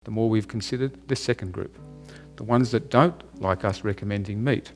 the more we've considered the second group, the ones that don't like us recommending meat.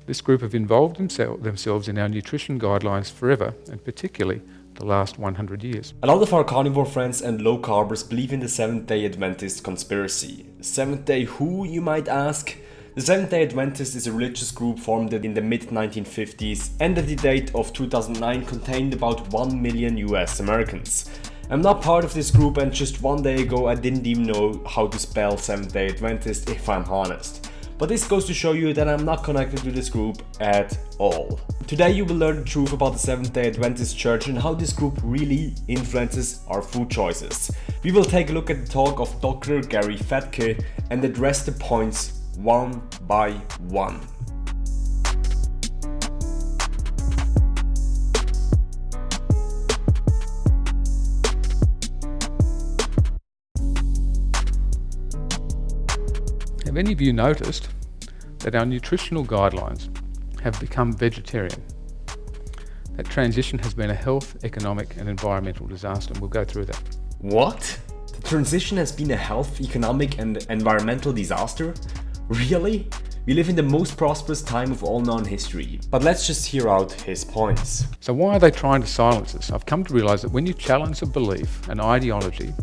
This group have involved themselves in our nutrition guidelines forever, and particularly the last 100 years. A lot of our carnivore friends and low carbers believe in the Seventh-day Adventist conspiracy. Seventh-day who, you might ask? The Seventh-day Adventist is a religious group formed in the mid-1950s and at the date of 2009 contained about 1 million US Americans. I'm not part of this group, and just one day ago I didn't even know how to spell Seventh-day Adventist, if I'm honest. But this goes to show you that I'm not connected to this group at all. Today you will learn the truth about the Seventh-day Adventist Church and how this group really influences our food choices. We will take a look at the talk of Dr. Gary Fettke and address the points one by one. Have any of you noticed that our nutritional guidelines have become vegetarian? That transition has been a health, economic and environmental disaster, and we'll go through that. What? The transition has been a health, economic and environmental disaster? Really? We live in the most prosperous time of all known history. But let's just hear out his points. So why are they trying to silence us? I've come to realize that when you challenge a belief, an ideology,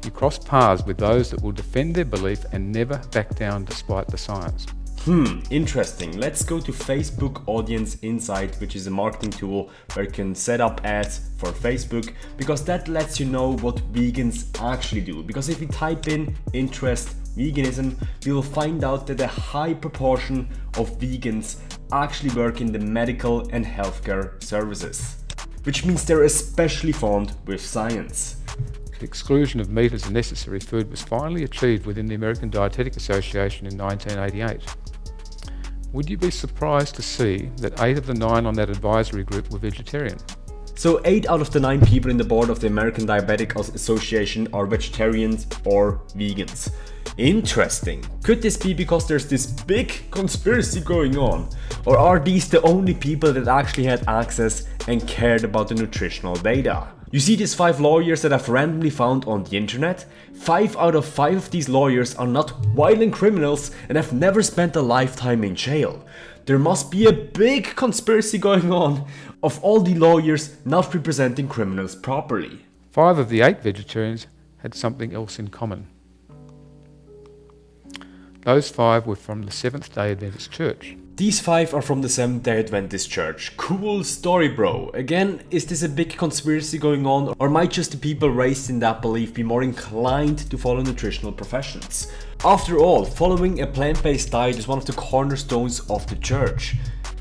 you cross paths with those that will defend their belief and never back down despite the science. Interesting. Let's go to Facebook Audience Insight, which is a marketing tool where you can set up ads for Facebook, because that lets you know what vegans actually do. Because if you type in interest veganism, you will find out that a high proportion of vegans actually work in the medical and healthcare services, which means they're especially fond with science. The exclusion of meat as a necessary food was finally achieved within the American Dietetic Association in 1988. Would you be surprised to see that 8 of the 9 on that advisory group were vegetarian? So 8 out of the 9 people in the board of the American Diabetic Association are vegetarians or vegans. Interesting. Could this be because there's this big conspiracy going on? Or are these the only people that actually had access and cared about the nutritional data? You see these 5 lawyers that I've randomly found on the internet? 5 out of 5 of these lawyers are not violent criminals and have never spent a lifetime in jail. There must be a big conspiracy going on of all the lawyers not representing criminals properly. 5 of the 8 vegetarians had something else in common. Those 5 were from the Seventh-day Adventist Church. These 5 are from the Seventh-day Adventist Church. Cool story, bro. Again, is this a big conspiracy going on, or might just the people raised in that belief be more inclined to follow nutritional professions? After all, following a plant-based diet is one of the cornerstones of the church.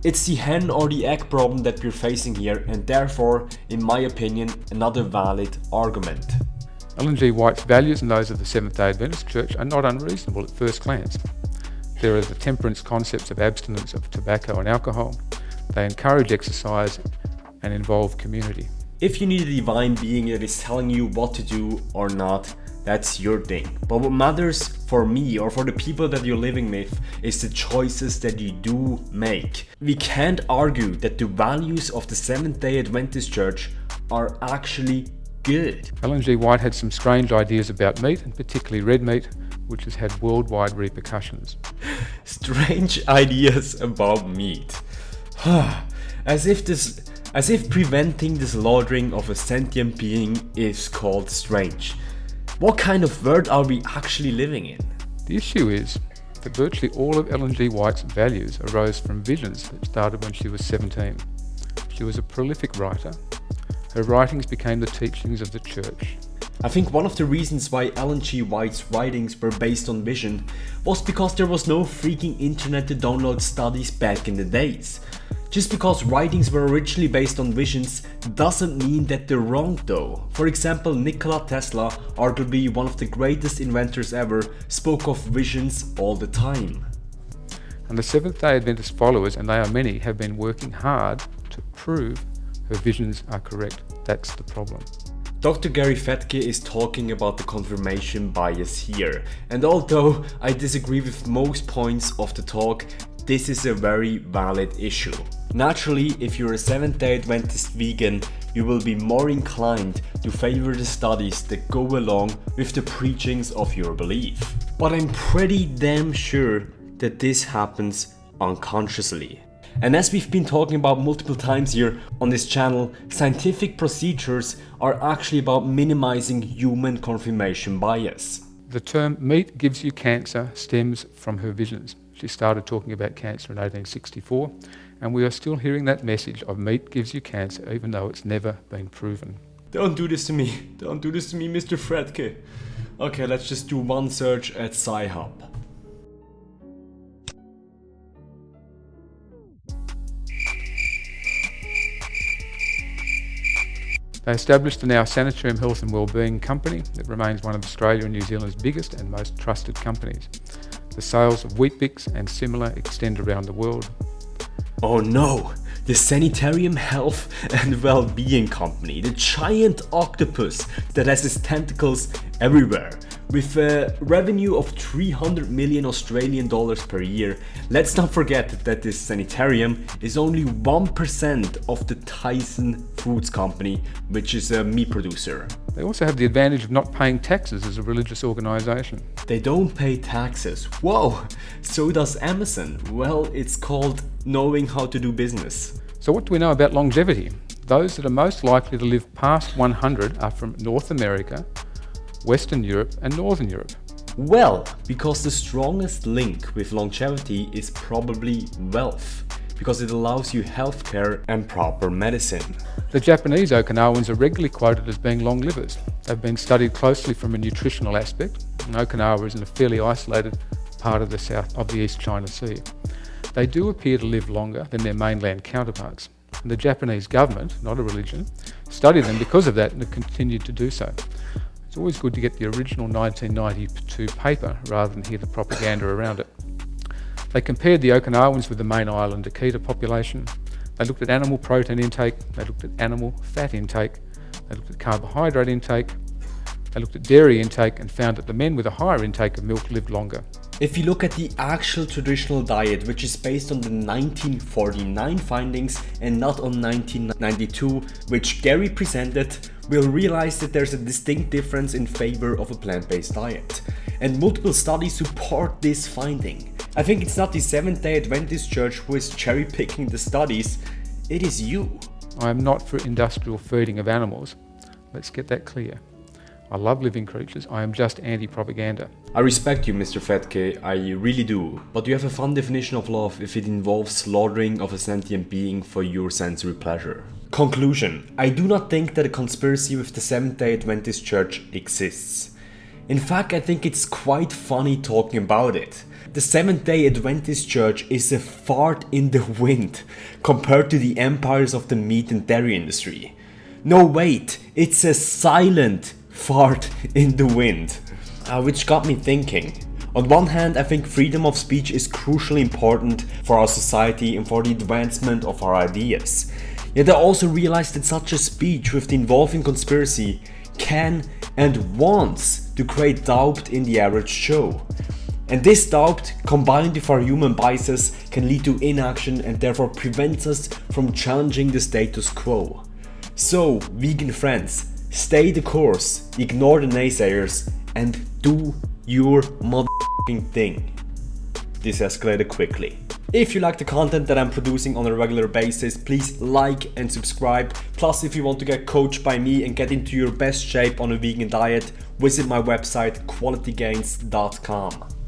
It's the hen or the egg problem that we're facing here, and therefore, in my opinion, another valid argument. Ellen G. White's values and those of the Seventh-day Adventist Church are not unreasonable at first glance. There are the temperance concepts of abstinence of tobacco and alcohol. They encourage exercise and involve community. If you need a divine being that is telling you what to do or not, that's your thing. But what matters for me or for the people that you're living with is the choices that you do make. We can't argue that the values of the Seventh-day Adventist Church are actually good. Ellen G. White had some strange ideas about meat, and particularly red meat, which has had worldwide repercussions. Strange ideas about meat. As if preventing the slaughtering of a sentient being is called strange. What kind of world are we actually living in? The issue is that virtually all of Ellen G. White's values arose from visions that started when she was 17. She was a prolific writer. Her writings became the teachings of the church. I think one of the reasons why Ellen G. White's writings were based on vision was because there was no freaking internet to download studies back in the days. Just because writings were originally based on visions doesn't mean that they're wrong though. For example, Nikola Tesla, arguably one of the greatest inventors ever, spoke of visions all the time. And the Seventh-day Adventist followers, and they are many, have been working hard to prove her visions are correct. That's the problem. Dr. Gary Fettke is talking about the confirmation bias here, and although I disagree with most points of the talk, this is a very valid issue. Naturally, if you're a Seventh-day Adventist vegan, you will be more inclined to favor the studies that go along with the preachings of your belief. But I'm pretty damn sure that this happens unconsciously. And as we've been talking about multiple times here on this channel, scientific procedures are actually about minimizing human confirmation bias. The term meat gives you cancer stems from her visions. She started talking about cancer in 1864, and we are still hearing that message of meat gives you cancer even though it's never been proven. Don't do this to me. Don't do this to me, Mr. Fredke. Okay, let's just do one search at Sci-Hub. They established the now Sanitarium Health and Wellbeing Company that remains one of Australia and New Zealand's biggest and most trusted companies. The sales of Weet-Bix and similar extend around the world. Oh no! The Sanitarium Health and Wellbeing Company, the giant octopus that has its tentacles everywhere. With a revenue of 300 million Australian dollars per year, let's not forget that this sanitarium is only 1% of the Tyson Foods company, which is a meat producer. They also have the advantage of not paying taxes as a religious organisation. They don't pay taxes. Whoa! So does Amazon. Well, it's called knowing how to do business. So what do we know about longevity? Those that are most likely to live past 100 are from North America, Western Europe and Northern Europe. Well, because the strongest link with longevity is probably wealth, because it allows you healthcare and proper medicine. The Japanese Okinawans are regularly quoted as being long livers. They've been studied closely from a nutritional aspect, and Okinawa is in a fairly isolated part of the south of the East China Sea. They do appear to live longer than their mainland counterparts, and the Japanese government, not a religion, study them because of that and have continued to do so. It's always good to get the original 1992 paper rather than hear the propaganda around it. They compared the Okinawans with the main island Akita population. They looked at animal protein intake, they looked at animal fat intake, they looked at carbohydrate intake, they looked at dairy intake and found that the men with a higher intake of milk lived longer. If you look at the actual traditional diet, which is based on the 1949 findings and not on 1992, which Gary presented, we'll realize that there's a distinct difference in favor of a plant-based diet. And multiple studies support this finding. I think it's not the Seventh-day Adventist Church who is cherry-picking the studies, it is you. I am not for industrial feeding of animals. Let's get that clear. I love living creatures, I am just anti-propaganda. I respect you, Mr. Fetke, I really do. But you have a fun definition of love if it involves slaughtering of a sentient being for your sensory pleasure. Conclusion. I do not think that a conspiracy with the Seventh-day Adventist Church exists. In fact, I think it's quite funny talking about it. The Seventh-day Adventist Church is a fart in the wind compared to the empires of the meat and dairy industry. No, wait, it's a silent fart in the wind. Which got me thinking. On one hand, I think freedom of speech is crucially important for our society and for the advancement of our ideas. Yet I also realized that such a speech with the involving conspiracy can and wants to create doubt in the average Joe. And this doubt, combined with our human biases, can lead to inaction and therefore prevents us from challenging the status quo. So, vegan friends, stay the course, ignore the naysayers, and do your motherfucking thing. This escalated quickly. If you like the content that I'm producing on a regular basis, please like and subscribe. Plus, if you want to get coached by me and get into your best shape on a vegan diet, visit my website qualitygains.com.